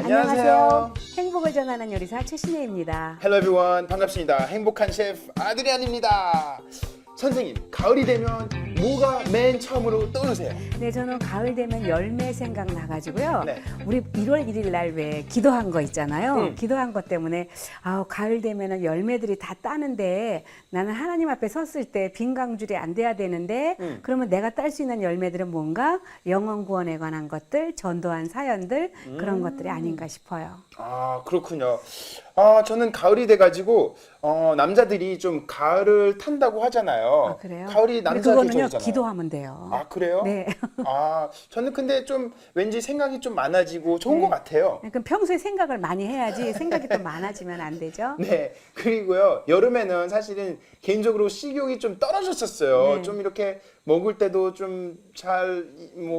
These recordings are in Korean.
안녕하세요. 행복을 전하는 요리사 최신혜입니다. Hello everyone. 반갑습니다. 행복한 셰프 아드리안입니다. 선생님, 가을이 되면 뭐가 맨 처음으로 떠오르세요? 네, 저는 가을 되면 열매 생각나가지고요. 네. 우리 1월 1일 날 왜 기도한 거 있잖아요. 기도한 것 때문에 가을 되면은 열매들이 다 따는데 나는 하나님 앞에 섰을 때 빈강줄이 안 돼야 되는데 그러면 내가 딸 수 있는 열매들은 뭔가 영혼 구원에 관한 것들, 전도한 사연들 그런 것들이 아닌가 싶어요. 아, 그렇군요. 저는 가을이 돼가지고 남자들이 좀 가을을 탄다고 하잖아요. 아, 그래요? 가을이 근데 남자 그거는요, 계절이잖아요. 기도하면 돼요. 아, 그래요? 네. 저는 근데 좀 왠지 생각이 좀 많아지고 좋은 것 같아요. 그럼 평소에 생각을 많이 해야지 생각이 또 많아지면 안 되죠. 네, 그리고요, 여름에는 사실은 개인적으로 식욕이 좀 떨어졌었어요. 네. 좀 이렇게 먹을 때도 좀 잘,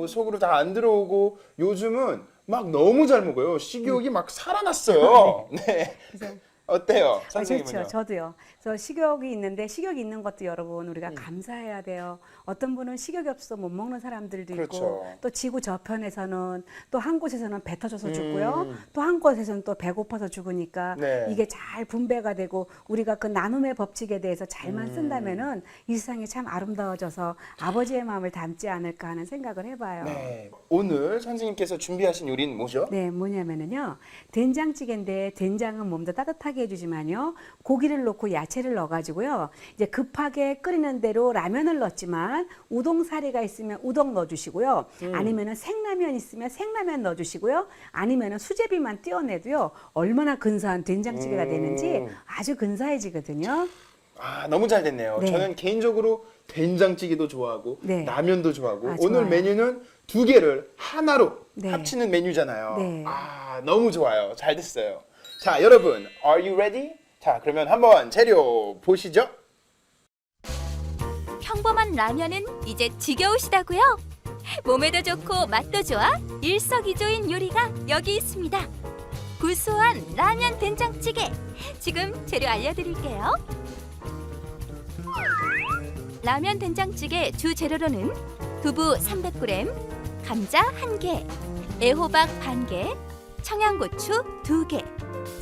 속으로 다 안 들어오고, 요즘은 막 너무 잘 먹어요. 식욕이 막 살아났어요. 네. 그래서 어때요, 선생님은요? 그렇죠. 저도요. 그래서 식욕이 있는데 식욕이 있는 것도 여러분 우리가 감사해야 돼요. 어떤 분은 식욕이 없어서 못 먹는 사람들도 있고 그렇죠. 또 지구 저편에서는 또 한 곳에서는 배 터져서 죽고요. 또 한 곳에서는 또 배고파서 죽으니까 네. 이게 잘 분배가 되고 우리가 그 나눔의 법칙에 대해서 잘만 쓴다면은 이 세상이 참 아름다워져서 아버지의 마음을 담지 않을까 하는 생각을 해봐요. 네. 오늘 선생님께서 준비하신 요리는 뭐죠? 네, 뭐냐면은요. 된장찌개인데 된장은 몸도 따뜻하게 해주지만요. 고기를 넣고 야채를 넣어가지고요. 이제 급하게 끓이는 대로 라면을 넣었지만 우동사리가 있으면 우동 넣어주시고요. 아니면은 생라면 있으면 생라면 넣어주시고요. 아니면은 수제비만 띄어내도요. 얼마나 근사한 된장찌개가 되는지 아주 근사해지거든요. 너무 잘 됐네요. 네. 저는 개인적으로 된장찌개도 좋아하고, 네. 라면도 좋아하고, 아, 오늘 좋아요. 메뉴는 두 개를 하나로 네. 합치는 메뉴잖아요. 네. 너무 좋아요. 잘 됐어요. 자, 여러분, are you ready? 자, 그러면 한번 재료 보시죠. 평범한 라면은 이제 지겨우시다고요? 몸에도 좋고 맛도 좋아 일석이조인 요리가 여기 있습니다. 구수한 라면 된장찌개. 지금 재료 알려드릴게요. 라면 된장찌개 주 재료로는 두부 300g, 감자 1개, 애호박 반개, 청양고추 2개,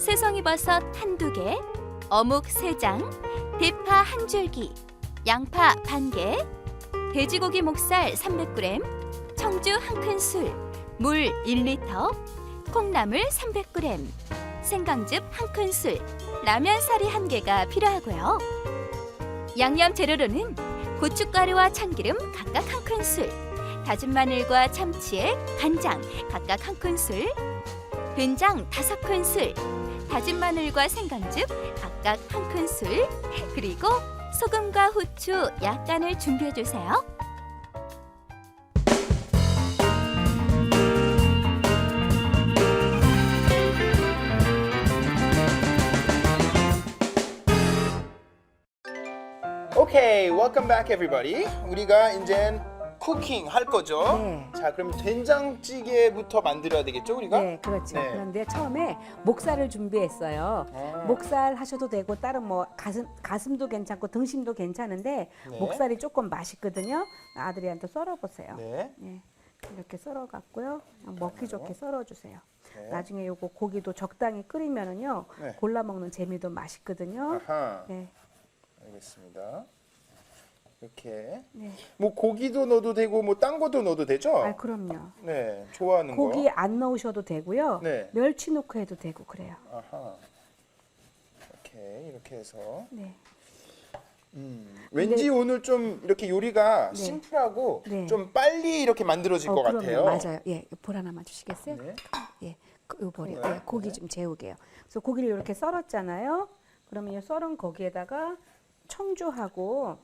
새송이버섯 1~2개, 어묵 3장, 대파 1줄기, 양파 반개, 돼지고기 목살 300g, 청주 1큰술, 물 1리터, 콩나물 300g, 생강즙 1큰술, 라면사리 1개가 필요하고요. 양념 재료로는 고춧가루와 참기름 각각 1큰술, 다진 마늘과 참치액, 간장 각각 1큰술, 된장 5큰술, 다진 마늘과 생강즙 각각 1큰술, 그리고 소금과 후추 약간을 준비해 주세요. 오케이, welcome back everybody. 우리가 이제 쿠킹 할 거죠? 네. 자, 그럼 된장찌개부터 만들어야 되겠죠, 우리가? 네, 그렇죠. 네. 그런데 처음에 목살을 준비했어요. 목살 하셔도 되고 다른 뭐 가슴도 괜찮고 등심도 괜찮은데 네. 목살이 조금 맛있거든요. 아들이한테 썰어보세요. 네. 네, 이렇게 썰어갖고요. 먹기 좋게 썰어주세요. 네. 나중에 요거 고기도 적당히 끓이면은요 네. 골라 먹는 재미도 맛있거든요. 아하, 네, 알겠습니다. 이렇게. 네. 뭐 고기도 넣어도 되고 뭐 딴 것도 넣어도 되죠? 아 그럼요. 네, 좋아하는 고기 거. 안 넣으셔도 되고요. 네. 멸치 넣고 해도 되고 그래요. 아하. 이렇게 해서. 네. 왠지 오늘 좀 이렇게 요리가 네. 심플하고 네. 좀 빨리 이렇게 만들어질 것 그럼요. 같아요. 맞아요. 예, 볼 하나만 주시겠어요? 네. 예, 요 볼에 네. 고기 네. 좀 재우게요. 그래서 고기를 이렇게 썰었잖아요. 그러면 이 썰은 거기에다가 청주하고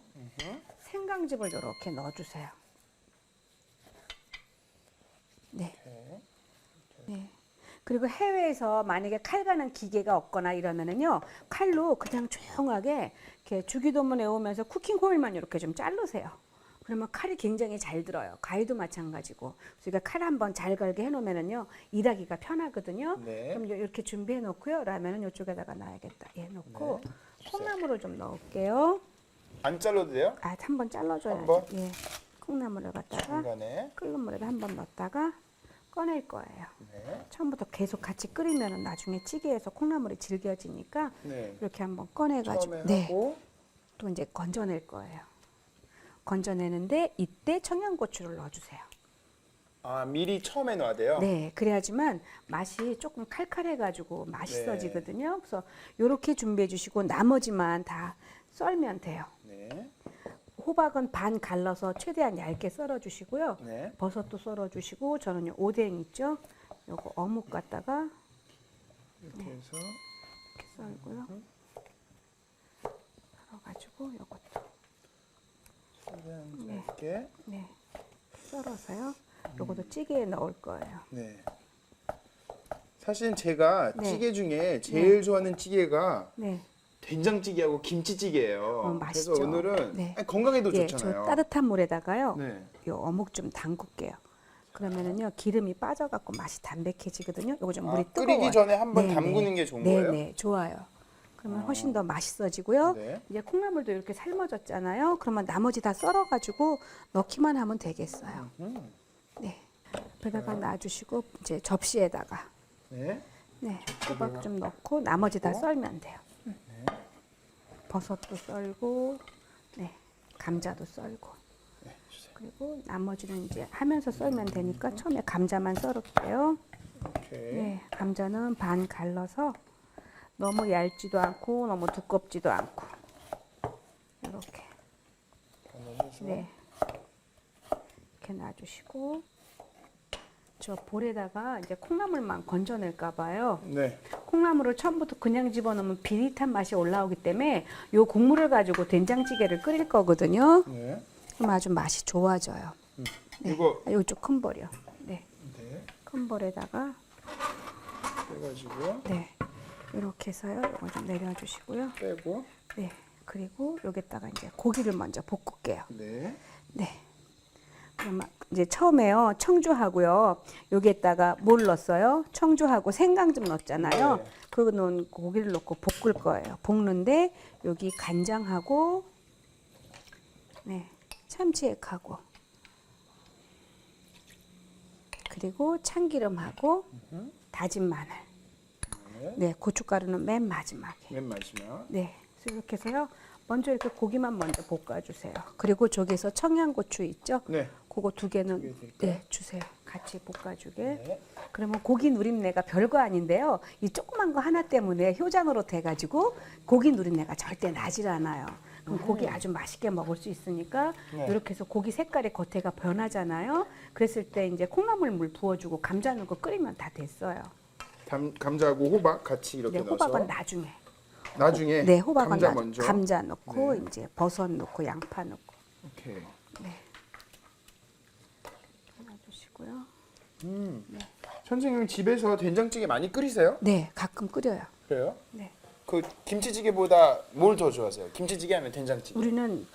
생강즙을 이렇게 넣어주세요. 네. 네. 그리고 해외에서 만약에 칼 가는 기계가 없거나 이러면은요, 칼로 그냥 조용하게 이렇게 주기도문 외우면서 쿠킹 호일만 이렇게 좀 자르세요. 그러면 칼이 굉장히 잘 들어요. 가위도 마찬가지고. 그러니까 칼 한번 잘 갈게 해놓으면은요, 일하기가 편하거든요. 네. 그럼 이렇게 준비해 놓고요. 라면은 이쪽에다가 놔야겠다. 얘 놓고 콩나물을 좀 넣을게요. 안 잘라도 돼요? 한번 잘라줘야죠. 한 번? 예. 콩나물을 갖다가 중간에. 끓는 물에다 한번 넣었다가 꺼낼 거예요. 네. 처음부터 계속 같이 끓이면 나중에 찌개에서 콩나물이 질겨지니까 네. 이렇게 한번 꺼내가지고 처음에 네, 하고 또 이제 건져낼 거예요. 건져내는데 이때 청양고추를 넣어주세요. 아 미리 처음에 넣어야 돼요? 네, 그래야지만 맛이 조금 칼칼해가지고 맛있어지거든요. 그래서 이렇게 준비해 주시고 나머지만 다 썰면 돼요. 네. 호박은 반 갈라서 최대한 얇게 썰어 주시고요. 네. 버섯도 썰어 주시고 저는요 오뎅 있죠? 요거 어묵 갖다가 이렇게 해서 이렇게 썰고요. 썰어가지고 요것도 네. 이렇게. 네 썰어서요. 요것도 찌개에 넣을 거예요. 네. 사실 제가 네. 찌개 중에 제일 좋아하는 찌개가 네, 된장찌개하고 김치찌개예요. 맛있죠. 그래서 오늘은 네. 건강에도 예, 좋잖아요. 저 따뜻한 물에다가요. 네. 요 어묵 좀 담글게요. 그러면은요 기름이 빠져갖고 맛이 담백해지거든요. 요거 좀 물이 뜨거워요. 끓이기 전에 한번 네, 담그는 네. 게 좋은 네, 거예요? 네, 좋아요. 그러면 훨씬 더 맛있어지고요. 네. 이제 콩나물도 이렇게 삶아졌잖아요. 그러면 나머지 다 썰어가지고 넣기만 하면 되겠어요. 네, 옆에다가 놔주시고 이제 접시에다가 네. 네, 호박 좀 넣고 나머지 다 썰면 돼요. 버섯도 썰고, 네, 감자도 썰고. 네, 주세요. 그리고 나머지는 이제 하면서 썰면 되니까 처음에 감자만 썰을게요. 오케이. 네, 감자는 반 갈라서 너무 얇지도 않고 너무 두껍지도 않고 이렇게 넣어서. 네 이렇게 놔주시고 저 볼에다가 이제 콩나물만 건져낼까 봐요. 네. 콩나물을 처음부터 그냥 집어넣으면 비릿한 맛이 올라오기 때문에 요 국물을 가지고 된장찌개를 끓일 거거든요. 네. 그럼 아주 맛이 좋아져요. 네, 이거 요쪽 큰 볼이요. 네, 네. 큰 볼에다가 빼가지고요. 네 이렇게 해서요. 이거 좀 내려주시고요. 빼고. 네, 그리고 여기다가 이제 고기를 먼저 볶을게요. 네. 네. 그러면 이제 처음에요 청주하고요 여기에다가 뭘 넣었어요? 청주하고 생강 좀 넣었잖아요. 네. 그 넣은 고기를 넣고 볶을 거예요. 볶는데 여기 간장하고 네 참치액하고 그리고 참기름하고 다진 마늘. 네 고춧가루는 맨 마지막에. 맨 마지막. 네, 그래서 이렇게 해서요. 먼저 이렇게 고기만 먼저 볶아주세요. 그리고 저기서 청양고추 있죠? 네. 그거 두 개는 두개 드릴까요? 네 주세요. 같이 볶아주게. 네. 그러면 고기 누린내가 별거 아닌데요. 이 조그만 거 하나 때문에 효장으로 돼가지고 고기 누린내가 절대 나질 않아요. 그럼 고기 아주 맛있게 먹을 수 있으니까 네. 이렇게 해서 고기 색깔이 겉에가 변하잖아요. 그랬을 때 이제 콩나물 물 부어주고 감자 넣고 끓이면 다 됐어요. 감자하고 호박 같이 이렇게 근데 넣어서. 호박은 나중에. 나중에. 네, 호박은 감자 나중에. 먼저. 감자 넣고 네. 이제 버섯 넣고 양파 넣고. 오케이. 네. 넣어주시고요. 선생님 집에서 된장찌개 많이 끓이세요? 네, 가끔 끓여요. 그래요? 네. 그 김치찌개보다 뭘 더 좋아하세요? 김치찌개 하면 된장찌개? 우리는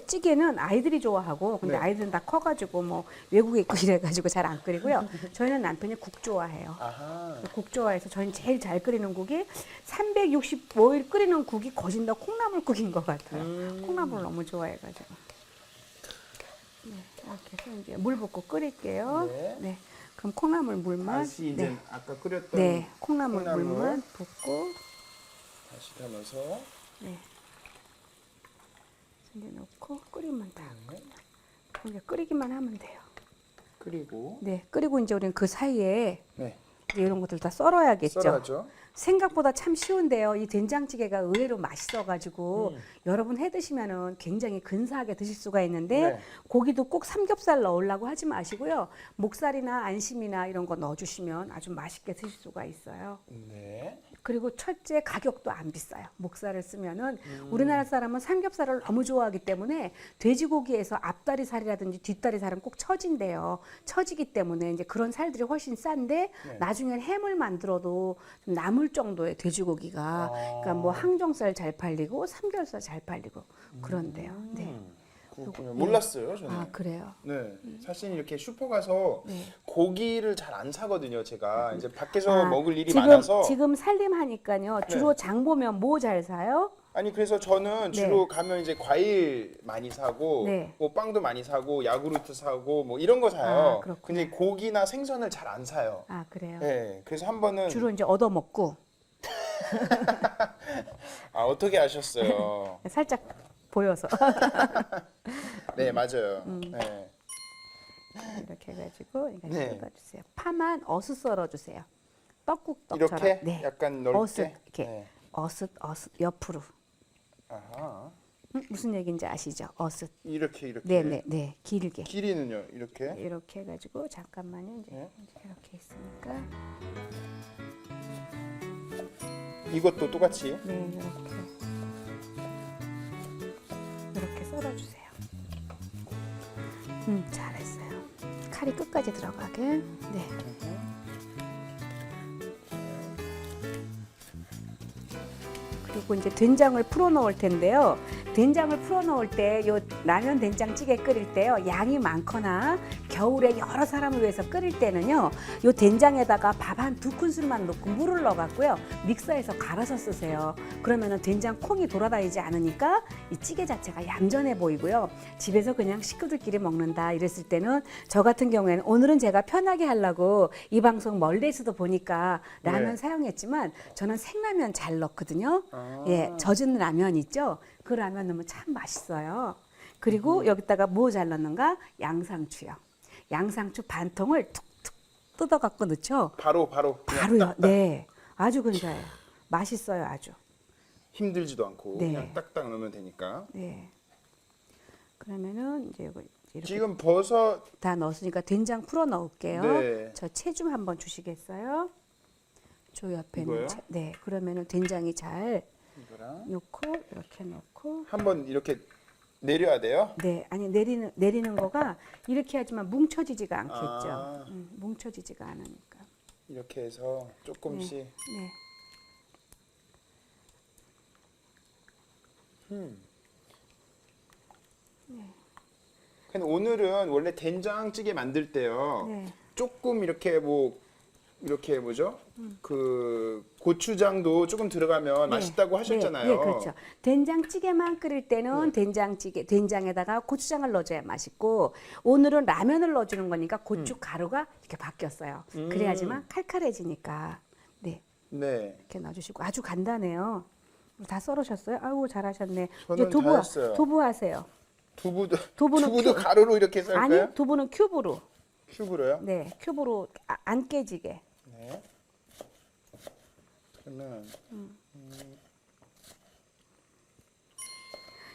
찌개는 아이들이 좋아하고 근데 네. 아이들은 다 커가지고 뭐 외국에 있고 이래가지고 잘 안 끓이고요. 저희는 남편이 국 좋아해요. 아하. 국 좋아해서 저희는 제일 잘 끓이는 국이 365일 끓이는 국이 거진다 콩나물국인 것 같아요. 콩나물 너무 좋아해가지고. 네, 이렇게 해서 이제 물 붓고 끓일게요. 네. 네. 그럼 콩나물 물만. 다시 이제 네. 아까 끓였던 네, 콩나물 콩나물. 물만 붓고. 다시 담아서. 네. 이제 넣고 끓이면 다. 이제 끓이기만 하면 돼요. 끓이고. 네, 끓이고 이제 우리는 그 사이에 네. 이제 이런 것들 다 썰어야겠죠. 썰어야죠. 생각보다 참 쉬운데요. 이 된장찌개가 의외로 맛있어가지고 여러분 해 드시면은 굉장히 근사하게 드실 수가 있는데 네. 고기도 꼭 삼겹살 넣으려고 하지 마시고요. 목살이나 안심이나 이런 거 넣어주시면 아주 맛있게 드실 수가 있어요. 네. 그리고 첫째 가격도 안 비싸요. 목살을 쓰면은 우리나라 사람은 삼겹살을 너무 좋아하기 때문에 돼지고기에서 앞다리 살이라든지 뒷다리 살은 꼭 처진대요. 처지기 때문에 이제 그런 살들이 훨씬 싼데 네. 나중엔 햄을 만들어도 좀 남을 정도의 돼지고기가 그러니까 뭐 항정살 잘 팔리고 삼겹살 잘 팔리고 그런데요. 네. 그렇군요. 몰랐어요, 저는. 아 그래요. 네, 사실 이렇게 슈퍼 가서 네. 고기를 잘 안 사거든요. 제가 이제 밖에서 아, 먹을 일이 지금 많아서. 지금 살림하니까요. 주로 네. 장 보면 뭐 잘 사요? 아니 그래서 저는 주로 가면 이제 과일 많이 사고 네. 뭐 빵도 많이 사고 야구르트 사고 뭐 이런 거 사요. 아, 그렇구나. 근데 고기나 생선을 잘 안 사요. 아, 그래요. 네, 그래서 한 번은 주로 이제 얻어 먹고 아 어떻게 아셨어요? 살짝 보여서 네 맞아요. 네. 이렇게 해가지고 이렇게 네. 뜯어주세요. 파만 어슷 썰어주세요. 떡국떡처럼. 이렇게 네. 약간 넓게. 어슷 이렇게 네. 어슷 옆으로. 아하. 무슨 얘기인지 아시죠? 어슷. 이렇게 네네네 길게. 길이는요 이렇게. 이렇게 해가지고 잠깐만요. 이제 네. 이렇게 있으니까 이것도 똑같이. 네 이렇게 썰어주세요. 잘했어요. 칼이 끝까지 들어가게. 네. 그리고 이제 된장을 풀어 넣을 텐데요. 된장을 풀어 넣을 때 요 라면 된장찌개 끓일 때요. 양이 많거나 겨울에 여러 사람을 위해서 끓일 때는요. 요 된장에다가 밥 한 2큰술만 넣고 물을 넣어 갖고요. 믹서에서 갈아서 쓰세요. 그러면은 된장 콩이 돌아다니지 않으니까 이 찌개 자체가 얌전해 보이고요. 집에서 그냥 식구들끼리 먹는다 이랬을 때는 저 같은 경우에는 오늘은 제가 편하게 하려고 이 방송 멀리에서도 보니까 라면 네. 사용했지만 저는 생라면 잘 넣거든요. 아. 예, 젖은 라면 있죠? 그 라면 넣으면 참 맛있어요. 그리고 여기다가 뭐 잘 넣는가? 양상추요. 양상추 반 통을 툭툭 뜯어 갖고 넣죠. 바로 그냥 바로요. 딱딱. 네, 아주 근사해요. 맛있어요, 아주. 힘들지도 않고 네. 그냥 딱딱 넣으면 되니까. 네. 그러면은 이제 이렇게 지금 버섯 다 넣었으니까 된장 풀어 넣을게요. 네. 저 채 좀 한번 주시겠어요? 저 옆에 이거요? 있는 채. 네, 그러면은 된장이 잘 이거랑 넣고 이렇게 넣고. 한번 이렇게 내려야 돼요. 네, 아니 내리는 거가 이렇게 하지만 뭉쳐지지가 않겠죠. 아. 뭉쳐지지가 않으니까. 이렇게 해서 조금씩. 네. 근데 오늘은 원래 된장찌개 만들 때요. 네. 조금 이렇게 이렇게 뭐죠? 그 고추장도 조금 들어가면 맛있다고 하셨잖아요. 네, 그렇죠. 된장찌개만 끓일 때는 된장에다가 고추장을 넣어줘야 맛있고 오늘은 라면을 넣어주는 거니까 고추 가루가 이렇게 바뀌었어요. 그래야지만 칼칼해지니까. 네, 네. 이렇게 넣어주시고 아주 간단해요. 다 썰으셨어요? 아우 잘하셨네. 저는 이제 다 했어요. 두부하세요. 두부도 두부는 가루로 이렇게 썰까요? 아니 두부는 큐브로. 큐브로요? 네, 큐브로 안 깨지게. 네. 그러면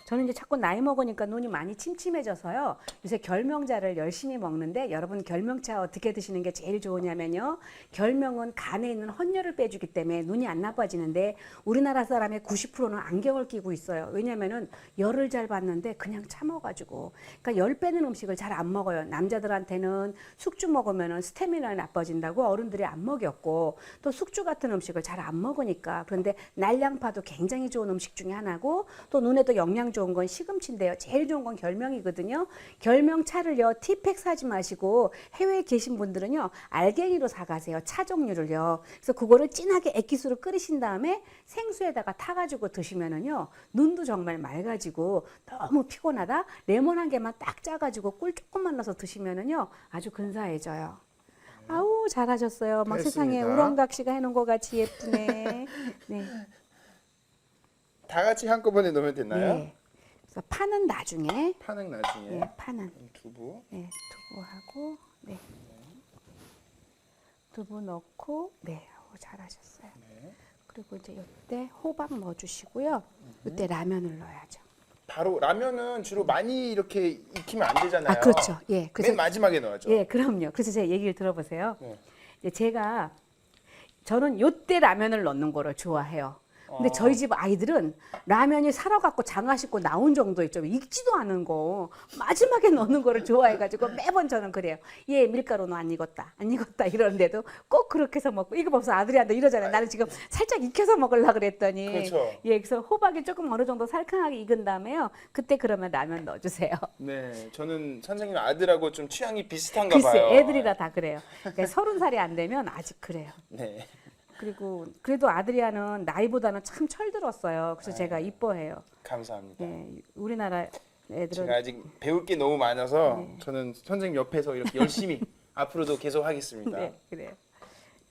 저는 이제 자꾸 나이 먹으니까 눈이 많이 침침해져서요. 요새 결명자를 열심히 먹는데 여러분 결명차 어떻게 드시는 게 제일 좋으냐면요. 결명은 간에 있는 헌혈을 빼주기 때문에 눈이 안 나빠지는데 우리나라 사람의 90%는 안경을 끼고 있어요. 왜냐면은 열을 잘 받는데 그냥 참아가지고. 그러니까 열 빼는 음식을 잘 안 먹어요. 남자들한테는 숙주 먹으면은 스태미나 나빠진다고 어른들이 안 먹였고 또 숙주 같은 음식을 잘 안 먹으니까. 그런데 날양파도 굉장히 좋은 음식 중에 하나고 또 눈에도 영양 좋은 건 시금치인데요. 제일 좋은 건 결명이거든요. 결명차를요. 티팩 사지 마시고 해외에 계신 분들은요. 알갱이로 사가세요. 차 종류를요. 그래서 그거를 진하게 액기스로 끓이신 다음에 생수에다가 타가지고 드시면은요. 눈도 정말 맑아지고 너무 피곤하다. 레몬 한 개만 딱 짜가지고 꿀 조금만 넣어서 드시면은요. 아주 근사해져요. 아우 잘하셨어요. 막 세상에 됐습니다. 우렁각시가 해놓은 것 같이 예쁘네. 네. 다 같이 한꺼번에 넣으면 되나요? 네. 그래서 파는 나중에. 파는 나중에. 네, 파는. 두부. 네, 두부하고, 네. 두부 넣고, 네, 잘하셨어요. 네. 그리고 이제 이때 호박 넣어주시고요. 이때 라면을 넣어야죠. 바로 라면은 주로 많이 이렇게 익히면 안 되잖아요. 아, 그렇죠. 예, 맨 마지막에 넣어야죠. 예, 그럼요. 그래서 제 얘기를 들어보세요. 네. 이제 저는 요때 라면을 넣는 거를 좋아해요. 근데 저희 집 아이들은 라면이 살아갖고 장아 씻고 나온 정도 있죠. 익지도 않은 거 마지막에 넣는 거를 좋아해가지고 매번 저는 그래요. 얘 밀가루는 안 익었다 이러는데도 꼭 그렇게 해서 먹고 이거 벌써 아들이한테 이러잖아요. 나는 지금 살짝 익혀서 먹으려고 그랬더니 그렇죠. 예, 그래서 호박이 조금 어느 정도 살캉하게 익은 다음에요. 그때 그러면 라면 넣어주세요. 네, 저는 선생님 아들하고 좀 취향이 비슷한가 글쎄 봐요. 애들이라 다 그래요. 그러니까 30살이 안 되면 아직 그래요. 네. 그리고 그래도 아드리아는 나이보다는 참 철들었어요. 그래서 제가 이뻐해요. 감사합니다. 네, 우리나라 애들은 제가 아직 배울 게 너무 많아서 네. 저는 선생님 옆에서 이렇게 열심히 앞으로도 계속 하겠습니다. 네, 그래요.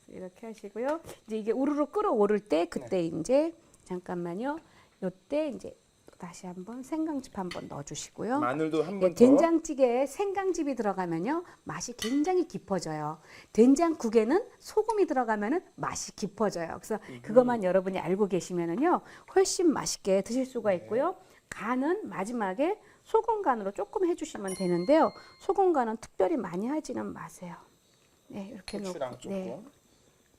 이렇게 하시고요. 이제 이게 우르르 끓어오를 때 그때 이제 잠깐만요. 요때 이제 다시 한번 생강즙 한번 넣어주시고요. 마늘도 한 번 더. 된장찌개에 생강즙이 들어가면요 맛이 굉장히 깊어져요. 된장국에는 소금이 들어가면은 맛이 깊어져요. 그래서 그것만 여러분이 알고 계시면은요 훨씬 맛있게 드실 수가 있고요. 간은 마지막에 소금 간으로 조금 해주시면 되는데요. 소금 간은 특별히 많이 하지는 마세요. 네 이렇게 후추랑 놓고 조금. 네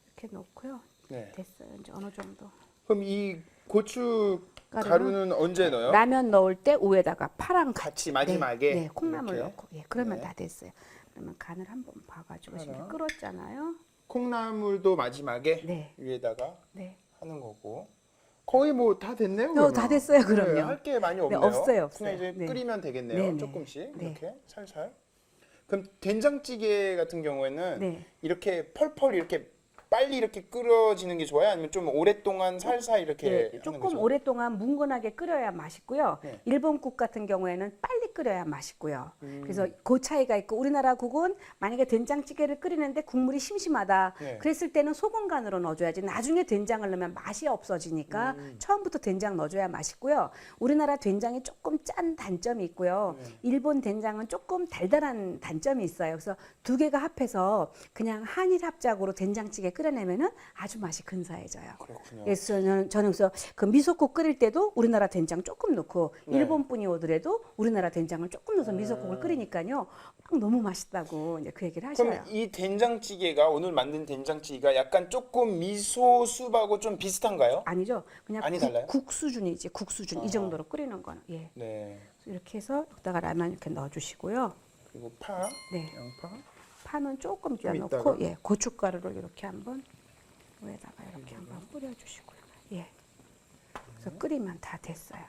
이렇게 놓고요. 네. 됐어요. 이제 어느 정도. 그럼 이 고추 가루는 언제 넣어요? 라면 넣을 때 위에다가 파랑 같이 마지막에 네, 콩나물 이렇게? 넣고 예, 그러면 네. 다 됐어요. 그러면 간을 한번 봐가지고 지금 파랑. 끓었잖아요. 콩나물도 마지막에 네, 위에다가 네. 하는 거고 거의 뭐 다 됐네요. 다 그러면. 됐어요, 그럼요. 네, 할 게 많이 없네요. 없어요. 그냥 이제 네. 끓이면 되겠네요. 네, 네. 조금씩 네. 이렇게 살살. 그럼 된장찌개 같은 경우에는 네. 이렇게 펄펄 이렇게 빨리 이렇게 끓여지는 게 좋아요? 아니면 좀 오랫동안 살살 이렇게 네, 하는 조금 거죠? 오랫동안 뭉근하게 끓여야 맛있고요. 네. 일본 국 같은 경우에는 빨리 끓여야 맛있고요. 음. 그래서 그 차이가 있고 우리나라 국은 만약에 된장찌개를 끓이는데 국물이 심심하다. 네. 그랬을 때는 소금 간으로 넣어줘야지. 나중에 된장을 넣으면 맛이 없어지니까 처음부터 된장 넣어줘야 맛있고요. 우리나라 된장이 조금 짠 단점이 있고요. 네. 일본 된장은 조금 달달한 단점이 있어요. 그래서 두 개가 합해서 그냥 한일 합작으로 된장찌개 끓여내면은 아주 맛이 근사해져요. 그렇군요. 그래서 저는 그래서 그 미소국 끓일 때도 우리나라 된장 조금 넣고 네. 일본 분이 오더라도 우리나라 된장을 조금 넣어서 미소국을 끓이니까요. 막 너무 맛있다고 이제 그 얘기를 하셔요. 그럼 이 된장찌개가 오늘 만든 된장찌개가 약간 조금 미소 수프하고 좀 비슷한가요? 아니죠. 그냥 많이 달라요? 국 수준이지. 국 수준. 이 정도로 끓이는 거는. 예. 네. 이렇게 해서 여기다가 라면 이렇게 넣어 주시고요. 그리고 파, 네. 양파. 파는 조금 좀 쪄 이따가? 넣고 예. 고춧가루를 이렇게 한번 위에다가 이렇게 한번 뿌려 주시고요. 예. 그래서 끓이면 다 됐어요.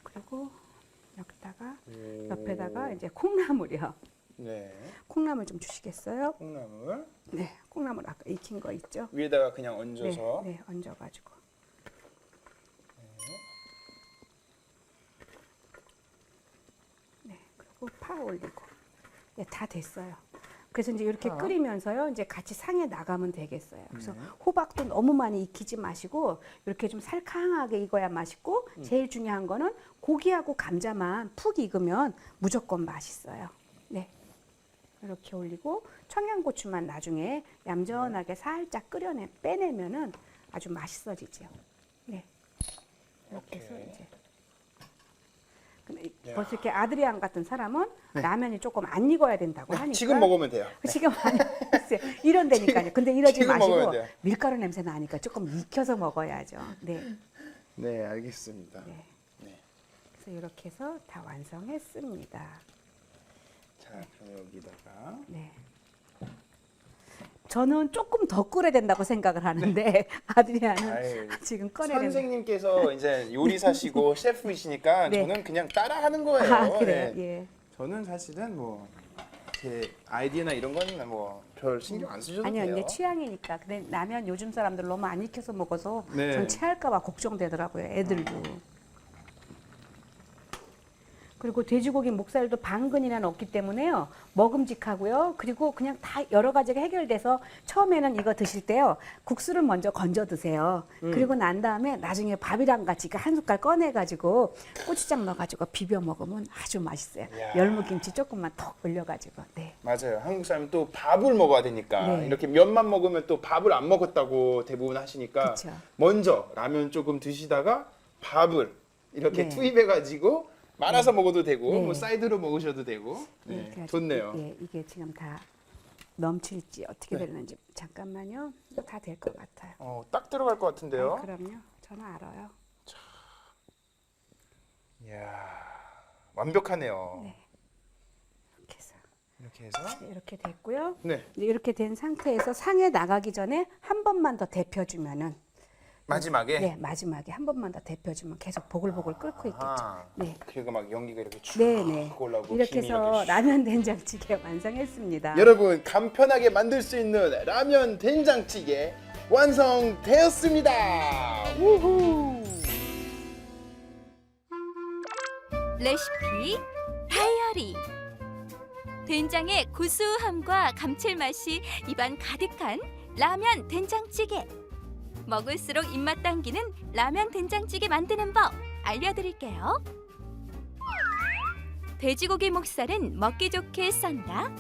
그리고 여기다가 옆에다가 이제 콩나물이요. 네. 콩나물 좀 주시겠어요? 콩나물 네, 콩나물 아까 익힌 거 있죠? 위에다가 그냥 네, 얹어서 네, 얹어가지고. 네, 그리고 파 올리고. 네, 다 됐어요. 그래서 이제 이렇게 파. 끓이면서요, 이제 같이 상에 나가면 되겠어요. 그래서 네. 호박도 너무 많이 익히지 마시고 이렇게 좀 살캉하게 익어야 맛있고 제일 중요한 거는 고기하고 감자만 푹 익으면 무조건 맛있어요. 네. 이렇게 올리고 청양고추만 나중에 얌전하게 살짝 빼내면은 아주 맛있어지죠. 네. 이렇게 해서 오케이. 이제. 근데 야. 벌써 이렇게 아드리안 같은 사람은 라면이 조금 안 익어야 된다고 하니까. 지금 먹으면 돼요. 지금 아니 글쎄요. 이런다니까요. 근데 이러지 지금 먹어야 마시고 돼요. 밀가루 냄새 나니까 조금 익혀서 먹어야죠. 네. 네, 알겠습니다. 네. 네. 그래서 이렇게 해서 다 완성했습니다. 자, 그럼 여기다가 네. 저는 조금 더 끓여야 된다고 생각을 하는데 아드리아는 아유, 지금 꺼내야 된다. 선생님께서 이제 요리사시고 셰프이시니까 네. 저는 그냥 따라하는 거예요. 아, 그래요? 네. 예. 저는 사실은 뭐 제 아이디어나 이런 거는 뭐 별 신경 안 쓰셔도 아니요, 돼요. 이제 취향이니까. 근데 라면 요즘 사람들 너무 안 익혀서 먹어서 네. 전 체할까봐 걱정되더라고요, 애들도. 그리고 돼지고기 목살도 반근이나 넣기 때문에요. 먹음직하고요. 그리고 그냥 다 여러 가지가 해결돼서 처음에는 이거 드실 때요. 국수를 먼저 건져 드세요. 그리고 난 다음에 나중에 밥이랑 같이 한 숟갈 꺼내가지고 고추장 넣어가지고 비벼 먹으면 아주 맛있어요. 이야. 열무김치 조금만 더 올려가지고. 네. 맞아요. 한국 사람은 또 밥을 먹어야 되니까 네. 이렇게 면만 먹으면 또 밥을 안 먹었다고 대부분 하시니까 그쵸. 먼저 라면 조금 드시다가 밥을 이렇게 네. 투입해가지고 말아서 먹어도 되고 네. 뭐 사이드로 먹으셔도 되고 네, 이렇게 아주- 좋네요. 예, 이게 지금 다 넘칠지 어떻게 네. 되는지 잠깐만요. 이거 다 될 것 같아요. 딱 들어갈 것 같은데요. 아, 그럼요. 저는 알아요. 이야, 완벽하네요. 네. 이렇게 해서 이렇게 해서 네, 이렇게 됐고요. 네, 이제 이렇게 된 상태에서 상에 나가기 전에 한 번만 더 데펴주면은 마지막에 네 마지막에 한 번만 더 데펴주면 계속 보글보글 끓고 있겠죠. 아하. 네. 그리고 막 연기가 이렇게 쭉 네네. 올라오고 이렇게 김이 해서 이렇게 라면 된장찌개 완성했습니다. 여러분 간편하게 만들 수 있는 라면 된장찌개 완성되었습니다. 우후. 레시피 다이어리. 된장의 구수함과 감칠맛이 입안 가득한 라면 된장찌개. 먹을수록 입맛 당기는 라면 된장찌개 만드는 법 알려드릴게요. 돼지고기 목살은 먹기 좋게 썬다.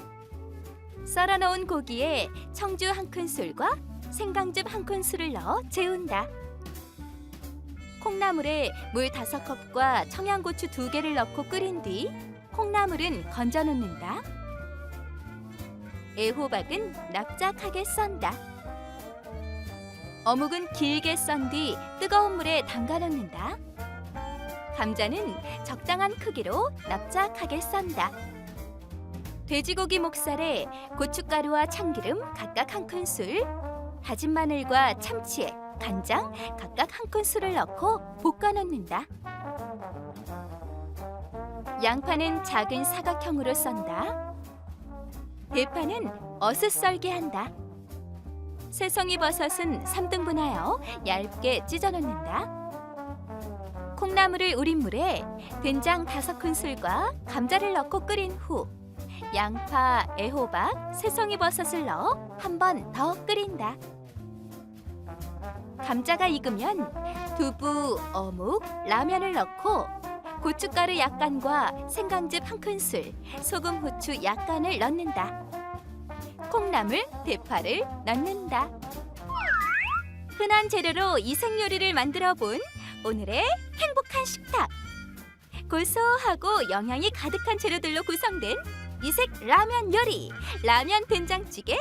썰어놓은 고기에 청주 1큰술과 생강즙 1큰술을 넣어 재운다. 콩나물에 물 5컵과 청양고추 2개를 넣고 끓인 뒤 콩나물은 건져 놓는다. 애호박은 납작하게 썬다. 어묵은 길게 썬 뒤 뜨거운 물에 담가 놓는다. 감자는 적당한 크기로 납작하게 썬다. 돼지고기 목살에 고춧가루와 참기름 각각 1큰술, 다진 마늘과 참치액, 간장 각각 1큰술을 넣고 볶아 놓는다. 양파는 작은 사각형으로 썬다. 대파는 어슷 썰게 한다. 새송이 버섯은 3등분하여 얇게 찢어 놓는다. 콩나물을 우린 물에 된장 5큰술과 감자를 넣고 끓인 후 양파, 애호박, 새송이 버섯을 넣어 한 번 더 끓인다. 감자가 익으면 두부, 어묵, 라면을 넣고 고춧가루 약간과 생강즙 1큰술, 소금, 후추 약간을 넣는다. 콩나물, 대파를 넣는다. 흔한 재료로 이색 요리를 만들어 본 오늘의 행복한 식탁. 고소하고 영양이 가득한 재료들로 구성된 이색 라면 요리, 라면 된장찌개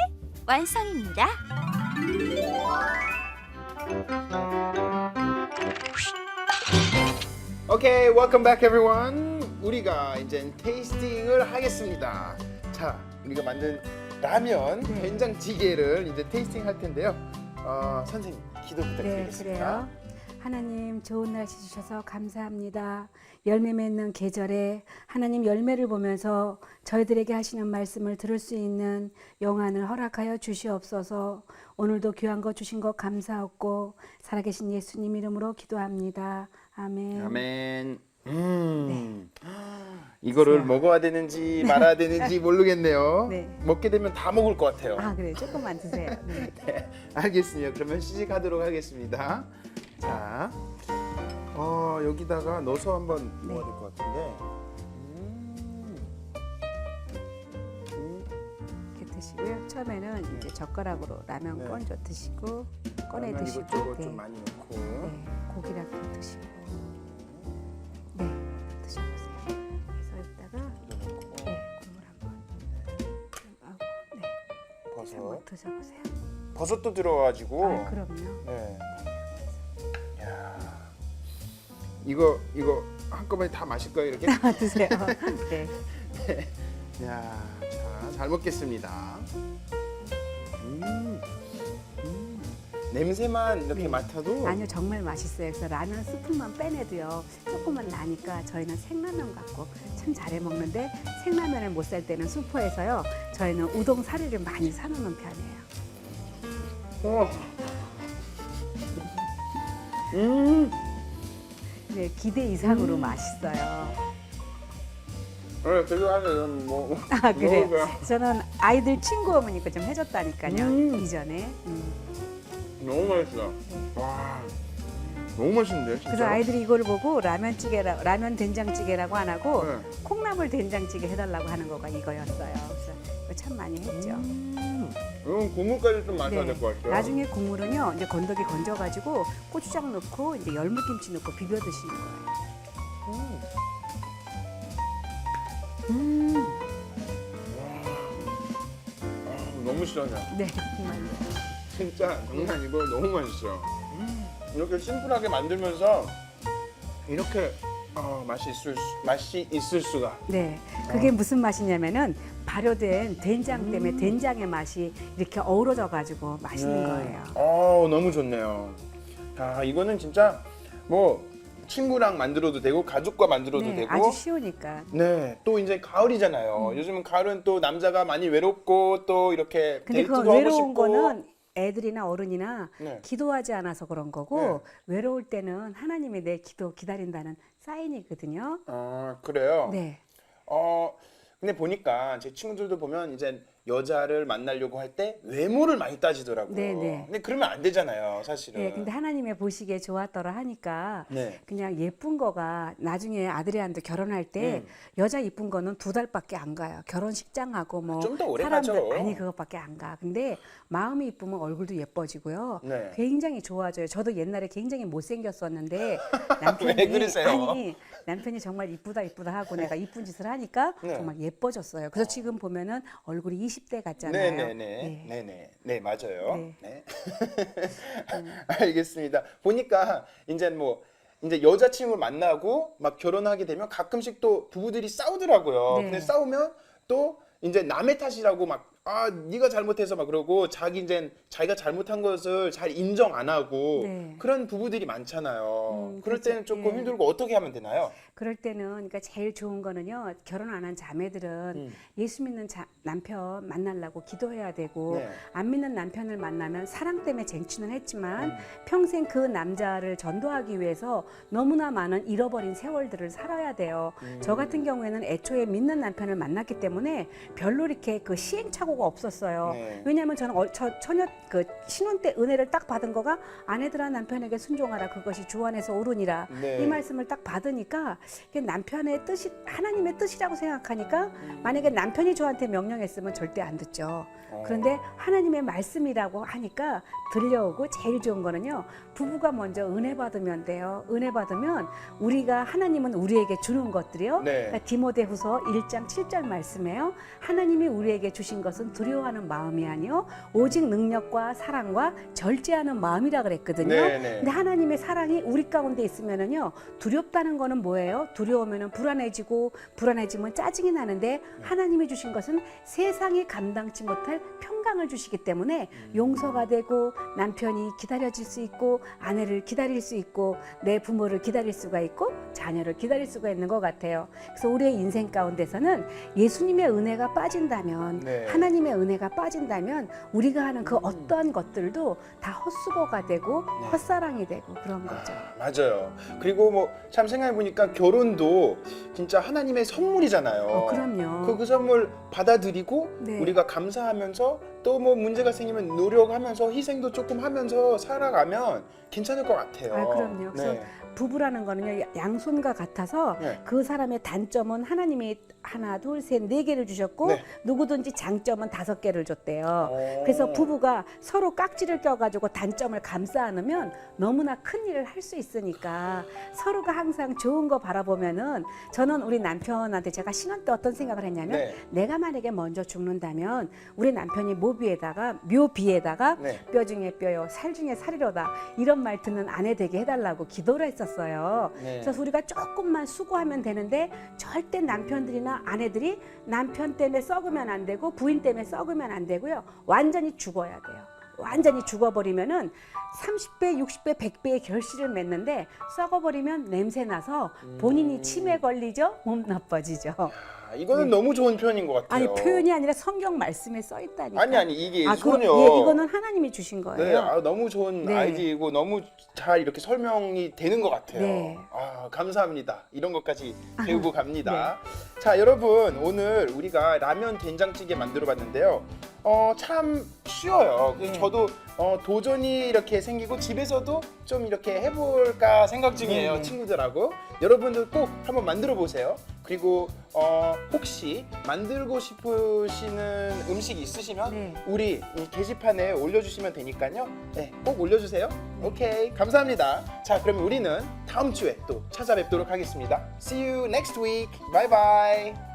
완성입니다. 오케이, welcome back everyone. 우리가 이제 테이스팅을 하겠습니다. 자, 우리가 만든 라면 네. 된장찌개를 이제 테이스팅 할 텐데요. 선생님, 기도 네, 부탁드리겠습니다. 그래요. 하나님 좋은 날씨 주셔서 감사합니다. 열매 맺는 계절에 하나님 열매를 보면서 저희들에게 하시는 말씀을 들을 수 있는 영안을 허락하여 주시옵소서. 오늘도 귀한 거 주신 것 감사하고 살아계신 예수님 이름으로 기도합니다. 아멘. 아멘. 이거를 드세요. 먹어야 되는지 말아야 되는지 모르겠네요. 네. 먹게 되면 다 먹을 것 같아요. 아, 그래. 조금만 드세요. 네. 네, 알겠습니다. 그러면 시식하도록 하겠습니다. 자, 여기다가 넣어서 한번 네. 먹어야 될 것 같은데. 이렇게 드시고요. 처음에는 이제 젓가락으로 라면 네. 건져 드시고 꺼내 라면 드시고 이것저것 네. 좀 많이 넣고. 네, 고기랑 또 드시고 네, 드셔보세요. 그래서 여기다가 넣고 네, 국물 한번 좀 하고 네, 버섯. 한번 드셔보세요. 버섯도 들어가지고. 아, 그럼요. 네. 야, 이거 한꺼번에 다 마실 거예요 이렇게? 아, 드세요. 네. 야, 자, 잘 먹겠습니다. 냄새만 이렇게 네. 맡아도 아니요, 정말 맛있어요. 그래서 라면 스프만 빼내도요, 조금만 나니까 저희는 생라면 갖고 참 잘해 먹는데 생라면을 못 살 때는 슈퍼에서요, 저희는 우동 사리를 많이 사놓는 편이에요. 네, 기대 이상으로 맛있어요. 네, 그거 하면 뭐 아, 그래요? 먹어요. 저는 아이들 친구 어머니가 좀 해줬다니까요, 이전에. 너무 맛있어. 와, 너무 맛있는데 진짜. 그래서 아이들이 이걸 보고 라면 된장찌개라고 안 하고 네. 콩나물 된장찌개 해달라고 하는 거가 이거였어요. 그래서 이거 참 많이 했죠. 이건 국물까지 좀 마셔야 네. 될 것 같아요. 나중에 국물은요, 이제 건더기 건져가지고 고추장 넣고 이제 열무김치 넣고 비벼 드시는 거예요. 너무 시원해. 네, 정말. 진짜 장난 아니고 너무 맛있어요. 이렇게 심플하게 만들면서 이렇게 맛이 있을 수가. 네, 그게 무슨 맛이냐면은 발효된 된장 때문에 된장의 맛이 이렇게 어우러져가지고 맛있는 거예요. 너무 좋네요. 아, 이거는 진짜 뭐 친구랑 만들어도 되고 가족과 만들어도 네, 되고. 아주 쉬우니까. 네, 또 이제 가을이잖아요. 요즘은 가을은 또 남자가 많이 외롭고 또 이렇게 근데 데이트도 그 하고 외로운 싶고. 거는 애들이나 어른이나 네. 기도하지 않아서 그런 거고 네. 외로울 때는 하나님이 내 기도 기다린다는 사인이거든요. 그래요? 네. 근데 보니까 제 친구들도 보면 이제 여자를 만나려고 할 때 외모를 많이 따지더라고요. 네네. 근데 그러면 안 되잖아요, 사실은. 네, 근데 하나님의 보시기에 좋았더라 하니까 네. 그냥 예쁜 거가 나중에 아드리안도 결혼할 때 여자 이쁜 거는 2달밖에 안 가요. 결혼식장하고 뭐 좀 더 오래 사람들 가죠. 아니 그것밖에 안 가. 근데 마음이 이쁘면 얼굴도 예뻐지고요. 네. 굉장히 좋아져요. 저도 옛날에 굉장히 못생겼었는데 남편이 왜 그러세요? 아니 남편이 정말 이쁘다 하고 내가 이쁜 짓을 하니까 네. 정말 예뻐졌어요. 그래서 지금 보면은 얼굴이 20대 같잖아요. 네네네, 맞아요. 네. 네. 알겠습니다. 보니까 이제 여자친구를 만나고 막 결혼하게 되면 가끔씩 또 부부들이 싸우더라고요. 네. 근데 싸우면 또 이제 남의 탓이라고 막 네가 잘못해서 막 그러고 자기가 잘못한 것을 잘 인정 안 하고 네. 그런 부부들이 많잖아요. 그럴 그렇죠. 때는 조금 예. 힘들고 어떻게 하면 되나요? 그럴 때는 그러니까 제일 좋은 거는요. 결혼 안 한 자매들은 예수 믿는 남편 만나려고 기도해야 되고 네. 안 믿는 남편을 만나면 사랑 때문에 쟁취는 했지만 평생 그 남자를 전도하기 위해서 너무나 많은 잃어버린 세월들을 살아야 돼요. 저 같은 경우에는 애초에 믿는 남편을 만났기 때문에 별로 이렇게 그 시행착오가 없었어요. 네. 왜냐하면 저는 처녀 그 신혼 때 은혜를 딱 받은 거가 아내들아 남편에게 순종하라 그것이 주 안에서 옳으니라 네. 이 말씀을 딱 받으니까 이게 남편의 뜻이 하나님의 뜻이라고 생각하니까 만약에 남편이 저한테 명령했으면 절대 안 듣죠. 그런데 하나님의 말씀이라고 하니까 들려오고 제일 좋은 거는요. 부부가 먼저 은혜 받으면 돼요. 은혜 받으면 하나님은 우리에게 주는 것들이요. 네. 그러니까 디모데후서 1장 7절 말씀이에요. 하나님이 우리에게 주신 것은 두려워하는 마음이 아니요 오직 능력과 사랑과 절제하는 마음이라 그랬거든요. 네, 네. 근데 하나님의 사랑이 우리 가운데 있으면은요. 두렵다는 거는 뭐예요? 두려우면은 불안해지면 짜증이 나는데 하나님이 주신 것은 세상이 감당치 못할 평강을 주시기 때문에 용서가 되고 남편이 기다려질 수 있고 아내를 기다릴 수 있고 내 부모를 기다릴 수가 있고 자녀를 기다릴 수가 있는 것 같아요. 그래서 우리의 인생 가운데서는 예수님의 은혜가 빠진다면 네. 하나님의 은혜가 빠진다면 우리가 하는 그 어떠한 것들도 다 헛수고가 되고 헛사랑이 되고 그런 거죠. 맞아요. 그리고 참 생각해 보니까 결혼도 진짜 하나님의 선물이잖아요. 그럼요. 그 선물 받아들이고 네. 우리가 감사하면서 또 문제가 생기면 노력하면서 희생도 조금 하면서 살아가면 괜찮을 것 같아요. 그럼요. 그래서 부부라는 거는요 양손과 같아서 네. 그 사람의 단점은 하나님이 하나, 둘, 셋, 4개를 주셨고 네. 누구든지 장점은 5개를 줬대요. 그래서 부부가 서로 깍지를 껴가지고 단점을 감싸 안으면 너무나 큰 일을 할 수 있으니까 서로가 항상 좋은 거 바라보면은 저는 우리 남편한테 제가 신혼 때 어떤 생각을 했냐면 네. 내가 만약에 먼저 죽는다면 우리 남편이 묘비에다가 네. 뼈 중에 뼈요 살 중에 살이로다 이런 말 듣는 아내 되게 해달라고 기도를 했었어요. 네. 그래서 우리가 조금만 수고하면 되는데 절대 남편들이나 아내들이 남편 때문에 썩으면 안 되고 부인 때문에 썩으면 안 되고요. 완전히 죽어야 돼요. 완전히 죽어버리면은 30배, 60배, 100배의 결실을 맺는데 썩어버리면 냄새 나서 본인이 치매 걸리죠, 몸 나빠지죠. 이거는 너무 좋은 표현인 것 같아요. 아니 표현이 아니라 성경 말씀에 써 있다니까. 아니 이게 예, 손요. 이거는 하나님이 주신 거예요. 네, 너무 좋은 네. 아이디이고 너무 잘 이렇게 설명이 되는 것 같아요. 네. 감사합니다. 이런 것까지 배우고 갑니다. 자, 여러분 오늘 우리가 라면 된장찌개 만들어봤는데요. 참 쉬워요. 그래서 네. 저도 도전이 이렇게 생기고 집에서도 좀 이렇게 해볼까 생각 중이에요. 네. 친구들하고. 여러분들 꼭 한번 만들어 보세요. 그리고 혹시 만들고 싶으시는 음식이 있으시면 네. 우리 이 게시판에 올려주시면 되니까요. 네, 꼭 올려주세요. 오케이, 감사합니다. 자, 그럼 우리는 다음 주에 또 찾아뵙도록 하겠습니다. See you next week. Bye bye.